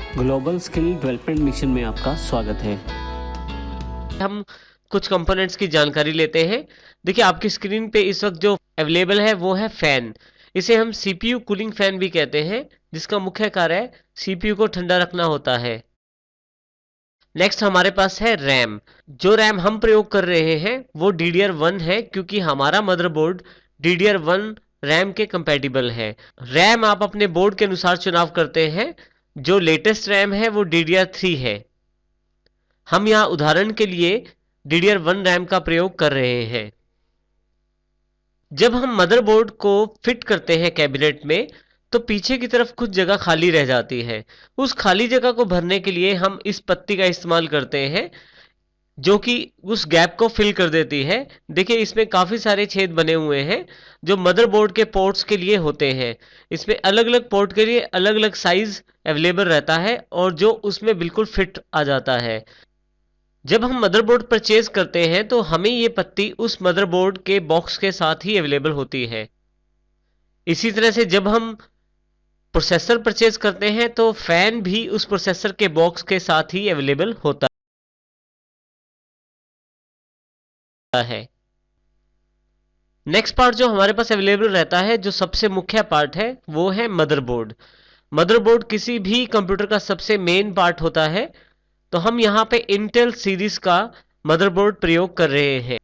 Global skill development mission में आपका स्वागत है। हम कुछ कंपोनेंट्स की जानकारी लेते हैं। देखिए आपकी स्क्रीन पे इस वक्त जो अवेलेबल है वो है फैन। इसे हम सीपीयू कूलिंग फैन भी कहते हैं, जिसका मुख्य कार्य सीपीयू को ठंडा रखना होता है। नेक्स्ट हमारे पास है रैम। जो रैम हम प्रयोग कर रहे हैं वो DDR1 है, क्योंकि हमारा मदरबोर्ड DDR1 रैम के कंपैटिबल है। रैम आप अपने बोर्ड के अनुसार चुनाव करते हैं। जो लेटेस्ट रैम है वो DDR3 है। हम यहाँ उदाहरण के लिए DDR1 रैम का प्रयोग कर रहे हैं। जब हम मदरबोर्ड को फिट करते हैं कैबिनेट में, तो पीछे की तरफ कुछ जगह खाली रह जाती है। उस खाली जगह को भरने के लिए हम इस पत्ती का इस्तेमाल करते हैं, जो कि उस गैप को फिल कर देती है। देखिए इसमें काफी सारे छेद बने हुए हैं जो मदरबोर्ड के पोर्ट्स के लिए होते हैं। इसमें अलग अलग पोर्ट के लिए अलग अलग साइज अवेलेबल रहता है और जो उसमें बिल्कुल फिट आ जाता है। जब हम मदरबोर्ड परचेज करते हैं तो हमें ये पत्ती उस मदरबोर्ड के बॉक्स के साथ ही अवेलेबल होती है। इसी तरह से जब हम प्रोसेसर परचेज करते हैं तो फैन भी उस प्रोसेसर के बॉक्स के साथ ही अवेलेबल होता है। नेक्स्ट पार्ट जो हमारे पास अवेलेबल रहता है, जो सबसे मुख्य पार्ट है, वो है मदरबोर्ड। मदरबोर्ड किसी भी कंप्यूटर का सबसे मेन पार्ट होता है। तो हम यहाँ पे इंटेल सीरीज का मदरबोर्ड प्रयोग कर रहे हैं।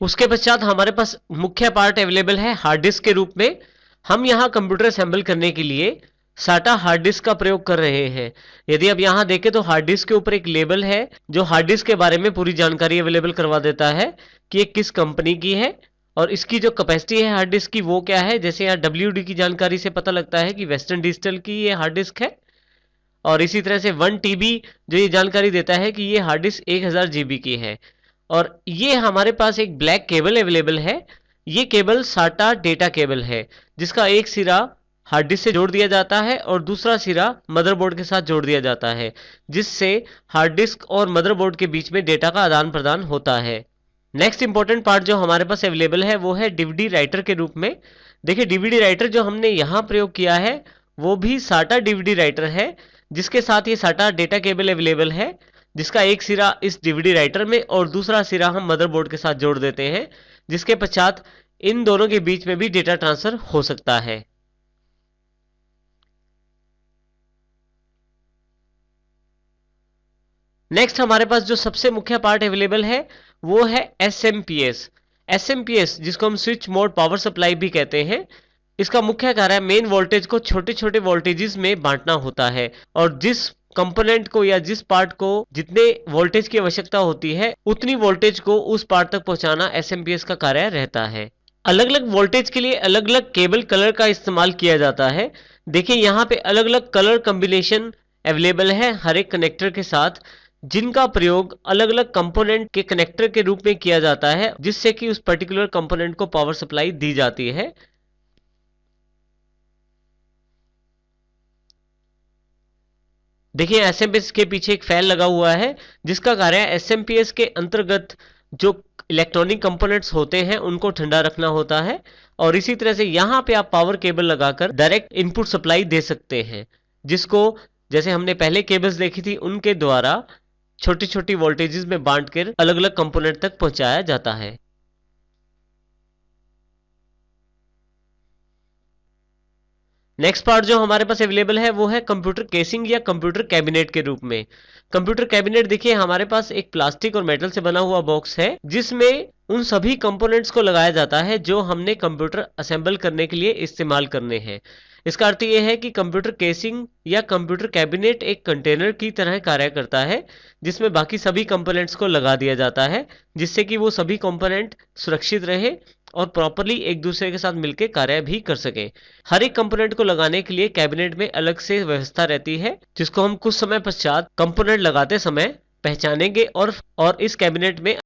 उसके पश्चात हमारे पास मुख्य पार्ट अवेलेबल है हार्ड डिस्क के रूप में। हम यहाँ कंप्यूटर असेंबल करने के लिए साटा हार्ड डिस्क का प्रयोग कर रहे हैं। यदि आप यहाँ देखें तो हार्ड डिस्क के ऊपर एक लेबल है जो हार्ड डिस्क के बारे में पूरी जानकारी अवेलेबल करवा देता है कि ये किस कंपनी की है और इसकी जो कैपेसिटी है हार्ड डिस्क की वो क्या है। जैसे यहाँ WD की जानकारी से पता लगता है कि वेस्टर्न डिजिटल की ये हार्ड डिस्क है। और इसी तरह से 1 TB जो ये जानकारी देता है कि ये हार्ड डिस्क 1000 GB की है। और ये हमारे पास एक ब्लैक केबल अवेलेबल है। ये केबल साटा डेटा केबल है, जिसका एक सिरा हार्ड डिस्क से जोड़ दिया जाता है और दूसरा सिरा मदरबोर्ड के साथ जोड़ दिया जाता है, जिससे हार्ड डिस्क और मदरबोर्ड के बीच में डेटा का आदान प्रदान होता है। नेक्स्ट इंपॉर्टेंट पार्ट जो हमारे पास अवेलेबल है वो है DVD राइटर के रूप में। देखिए DVD राइटर जो हमने यहाँ प्रयोग किया है वो भी साटा DVD राइटर है, जिसके साथ ये साटा डेटा केबल अवेलेबल है, जिसका एक सिरा इस DVD राइटर में और दूसरा सिरा हम मदरबोर्ड के साथ जोड़ देते हैं, जिसके पश्चात इन दोनों के बीच में भी डेटा ट्रांसफर हो सकता है। नेक्स्ट हमारे पास जो सबसे मुख्य पार्ट अवेलेबल है वो है SMPS, जिसको हम स्विच मोड पावर सप्लाई भी कहते हैं। इसका मुख्य कार्य मेन वोल्टेज को छोटे छोटे वोल्टेजेस में बांटना होता है और जिस कंपोनेंट को या जिस पार्ट को जितने वोल्टेज की आवश्यकता होती है उतनी वोल्टेज को उस पार्ट तक पहुंचाना SMPS का कार्य रहता है। अलग अलग वोल्टेज के लिए अलग अलग केबल कलर का इस्तेमाल किया जाता है। देखिए यहाँ पे अलग अलग कलर कॉम्बिनेशन अवेलेबल है हर एक कनेक्टर के साथ, जिनका प्रयोग अलग अलग कंपोनेंट के कनेक्टर के रूप में किया जाता है, जिससे कि उस पर्टिकुलर कंपोनेंट को पावर सप्लाई दी जाती है। देखिए SMPS के पीछे एक फैन लगा हुआ है, जिसका कार्य SMPS के अंतर्गत जो इलेक्ट्रॉनिक कंपोनेंट्स होते हैं उनको ठंडा रखना होता है। और इसी तरह से यहाँ पे आप पावर केबल लगाकर डायरेक्ट इनपुट सप्लाई दे सकते हैं, जिसको जैसे हमने पहले केबल्स देखी थी उनके द्वारा छोटी छोटी वोल्टेजेस में बांटकर अलग अलग कंपोनेंट तक पहुंचाया जाता है। नेक्स्ट पार्ट जो हमारे पास अवेलेबल है वो है कंप्यूटर केसिंग या कंप्यूटर कैबिनेट के रूप में। कंप्यूटर कैबिनेट देखिए हमारे पास एक प्लास्टिक और मेटल से बना हुआ बॉक्स है, जिसमें उन सभी कंपोनेंट्स को लगाया जाता है जो हमने कंप्यूटर असेंबल करने के लिए इस्तेमाल करने हैं। इसका अर्थ यह है कि कंप्यूटर केसिंग या कंप्यूटर कैबिनेट एक कंटेनर की तरह कार्य करता है, जिसमें बाकी सभी कंपोनेंट्स को लगा दिया जाता है, जिससे कि वो सभी कंपोनेंट सुरक्षित रहे और प्रॉपरली एक दूसरे के साथ मिलकर कार्य भी कर सके। हर एक कंपोनेंट को लगाने के लिए कैबिनेट में अलग से व्यवस्था रहती है, जिसको हम कुछ समय पश्चात कंपोनेंट लगाते समय पहचानेंगे और इस कैबिनेट में